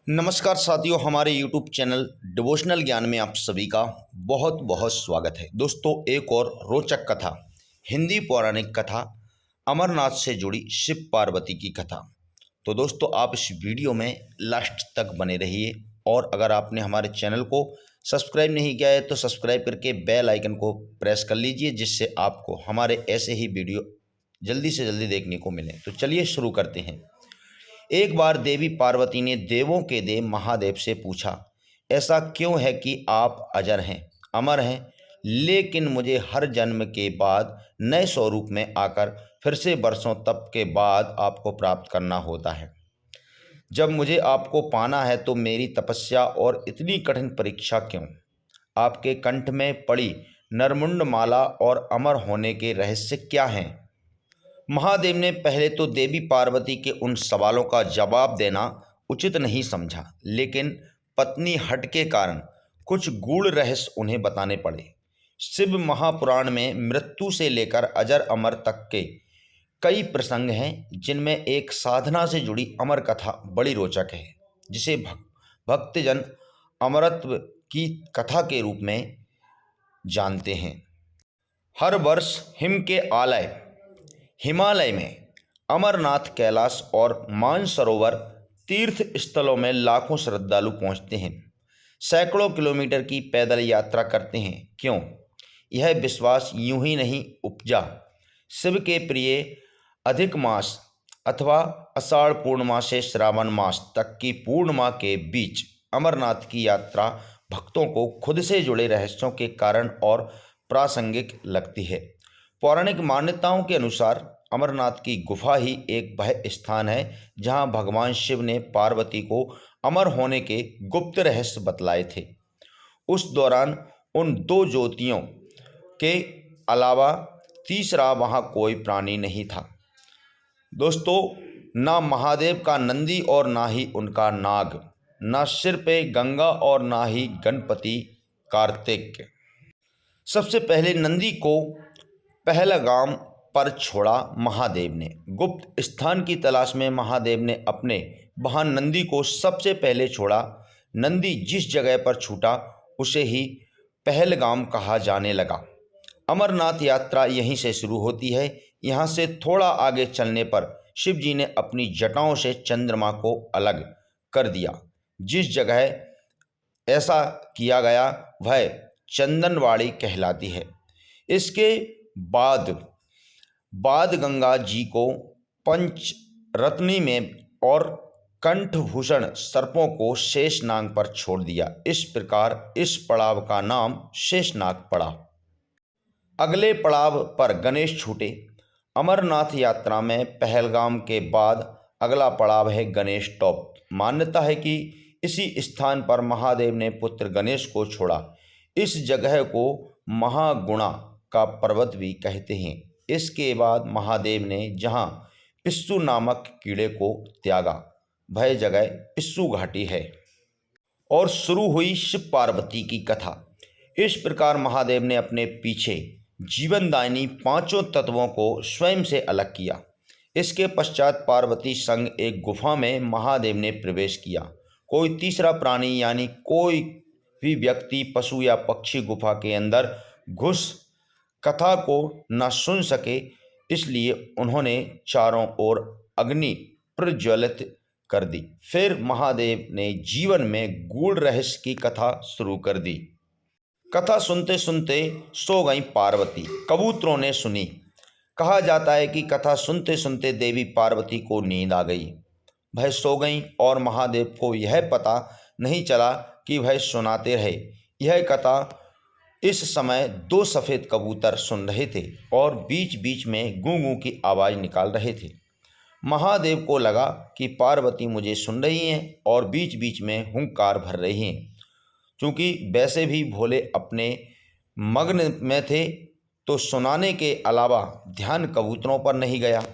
नमस्कार साथियों, हमारे YouTube चैनल डिवोशनल ज्ञान में आप सभी का बहुत बहुत स्वागत है। दोस्तों, एक और रोचक कथा, हिंदी पौराणिक कथा, अमरनाथ से जुड़ी शिव पार्वती की कथा। तो दोस्तों, आप इस वीडियो में लास्ट तक बने रहिए और अगर आपने हमारे चैनल को सब्सक्राइब नहीं किया है तो सब्सक्राइब करके बेल आइकन को प्रेस कर लीजिए, जिससे आपको हमारे ऐसे ही वीडियो जल्दी से जल्दी देखने को मिले। तो चलिए शुरू करते हैं। एक बार देवी पार्वती ने देवों के देव महादेव से पूछा, ऐसा क्यों है कि आप अजर हैं, अमर हैं, लेकिन मुझे हर जन्म के बाद नए स्वरूप में आकर फिर से वर्षों तप के बाद आपको प्राप्त करना होता है। जब मुझे आपको पाना है तो मेरी तपस्या और इतनी कठिन परीक्षा क्यों? आपके कंठ में पड़ी नरमुंड माला और अमर होने के रहस्य क्या हैं? महादेव ने पहले तो देवी पार्वती के उन सवालों का जवाब देना उचित नहीं समझा, लेकिन पत्नी हट के कारण कुछ गूढ़ रहस्य उन्हें बताने पड़े। शिव महापुराण में मृत्यु से लेकर अजर अमर तक के कई प्रसंग हैं, जिनमें एक साधना से जुड़ी अमर कथा बड़ी रोचक है, जिसे भक्तजन अमरत्व की कथा के रूप में जानते हैं। हर वर्ष हिमालय में अमरनाथ, कैलाश और मानसरोवर तीर्थ स्थलों में लाखों श्रद्धालु पहुंचते हैं, सैकड़ों किलोमीटर की पैदल यात्रा करते हैं। क्यों? यह विश्वास यूं ही नहीं उपजा। शिव के प्रिय अधिक मास अथवा आषाढ़ पूर्णिमा से श्रावण मास तक की पूर्णिमा के बीच अमरनाथ की यात्रा भक्तों को खुद से जुड़े रहस्यों के कारण और प्रासंगिक लगती है। पौराणिक मान्यताओं के अनुसार अमरनाथ की गुफा ही एक वह स्थान है जहां भगवान शिव ने पार्वती को अमर होने के गुप्त रहस्य बतलाए थे। उस दौरान उन दो ज्योतियों के अलावा तीसरा वहां कोई प्राणी नहीं था। दोस्तों, ना महादेव का नंदी और ना ही उनका नाग, ना सिर पे गंगा और ना ही गणपति कार्तिक। सबसे पहले नंदी को पहलगाम पर छोड़ा महादेव ने। गुप्त स्थान की तलाश में महादेव ने अपने वाहन नंदी को सबसे पहले छोड़ा। नंदी जिस जगह पर छूटा उसे ही पहलगाम कहा जाने लगा। अमरनाथ यात्रा यहीं से शुरू होती है। यहाँ से थोड़ा आगे चलने पर शिव जी ने अपनी जटाओं से चंद्रमा को अलग कर दिया। जिस जगह ऐसा किया गया वह चंदनवाड़ी कहलाती है। इसके बाद गंगा जी को पंचरत्नी में और कंठभूषण सर्पों को शेषनाग पर छोड़ दिया। इस प्रकार इस पड़ाव का नाम शेषनाग पड़ा। अगले पड़ाव पर गणेश छूटे। अमरनाथ यात्रा में पहलगाम के बाद अगला पड़ाव है गणेश टॉप। मान्यता है कि इसी स्थान पर महादेव ने पुत्र गणेश को छोड़ा। इस जगह को महागुणा का पर्वत भी कहते हैं। इसके बाद महादेव ने जहां पिस्सू नामक कीड़े को त्यागा, वह जगह पिस्सू घाटी है और शुरू हुई शिव पार्वती की कथा। इस प्रकार महादेव ने अपने पीछे जीवनदायिनी पांचों तत्वों को स्वयं से अलग किया। इसके पश्चात पार्वती संग एक गुफा में महादेव ने प्रवेश किया। कोई तीसरा प्राणी यानी कोई भी व्यक्ति, पशु या पक्षी गुफा के अंदर घुस कथा को न सुन सके, इसलिए उन्होंने चारों ओर अग्नि प्रज्वलित कर दी। फिर महादेव ने जीवन में गूढ़ रहस्य की कथा शुरू कर दी। कथा सुनते सुनते सो गई पार्वती। कबूतरों ने सुनी। कहा जाता है कि कथा सुनते सुनते देवी पार्वती को नींद आ गई। वह सो गई और महादेव को यह पता नहीं चला कि वह सुनाते रहे। यह कथा इस समय दो सफ़ेद कबूतर सुन रहे थे और बीच बीच में गूं गूं की आवाज़ निकाल रहे थे। महादेव को लगा कि पार्वती मुझे सुन रही हैं और बीच बीच में हुंकार भर रही हैं। क्योंकि वैसे भी भोले अपने मग्न में थे, तो सुनाने के अलावा ध्यान कबूतरों पर नहीं गया।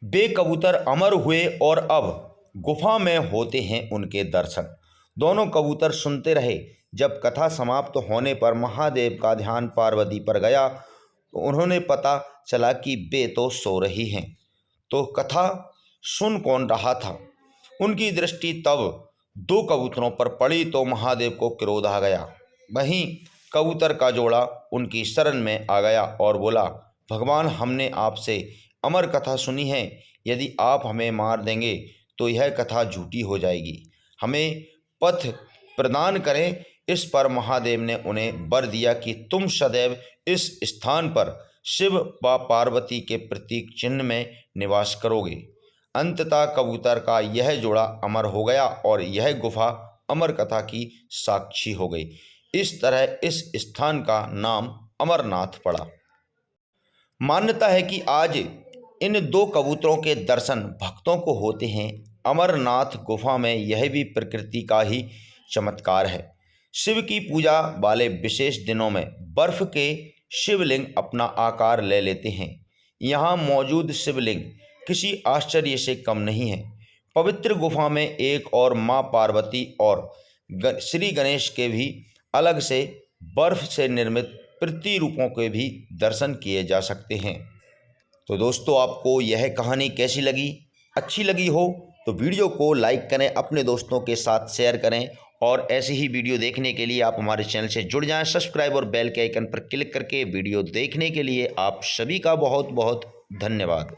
वे कबूतर अमर हुए और अब गुफा में होते हैं उनके दर्शन। दोनों कबूतर सुनते रहे। जब कथा समाप्त होने पर महादेव का ध्यान पार्वती पर गया तो उन्होंने पता चला कि वे तो सो रही हैं। तो कथा सुन कौन रहा था? उनकी दृष्टि तब दो कबूतरों पर पड़ी तो महादेव को क्रोध आ गया। वहीं कबूतर का जोड़ा उनकी शरण में आ गया और बोला, भगवान, हमने आपसे अमर कथा सुनी है, यदि आप हमें मार देंगे तो यह कथा झूठी हो जाएगी, हमें पथ प्रदान करें। इस पर महादेव ने उन्हें वर दिया कि तुम सदैव इस स्थान पर शिव व पार्वती के प्रतीक चिन्ह में निवास करोगे। अंततः कबूतर का यह जोड़ा अमर हो गया और यह गुफा अमर कथा की साक्षी हो गई। इस तरह इस स्थान का नाम अमरनाथ पड़ा। मान्यता है कि आज इन दो कबूतरों के दर्शन भक्तों को होते हैं। अमरनाथ गुफा में यह भी प्रकृति का ही चमत्कार है। शिव की पूजा वाले विशेष दिनों में बर्फ के शिवलिंग अपना आकार ले लेते हैं। यहाँ मौजूद शिवलिंग किसी आश्चर्य से कम नहीं है। पवित्र गुफा में एक और माँ पार्वती और श्री गणेश के भी अलग से बर्फ से निर्मित प्रतिरूपों के भी दर्शन किए जा सकते हैं। तो दोस्तों, आपको यह कहानी कैसी लगी? अच्छी लगी हो तो वीडियो को लाइक करें, अपने दोस्तों के साथ शेयर करें और ऐसी ही वीडियो देखने के लिए आप हमारे चैनल से जुड़ जाएं। सब्सक्राइब और बेल के आइकन पर क्लिक करके वीडियो देखने के लिए आप सभी का बहुत बहुत धन्यवाद।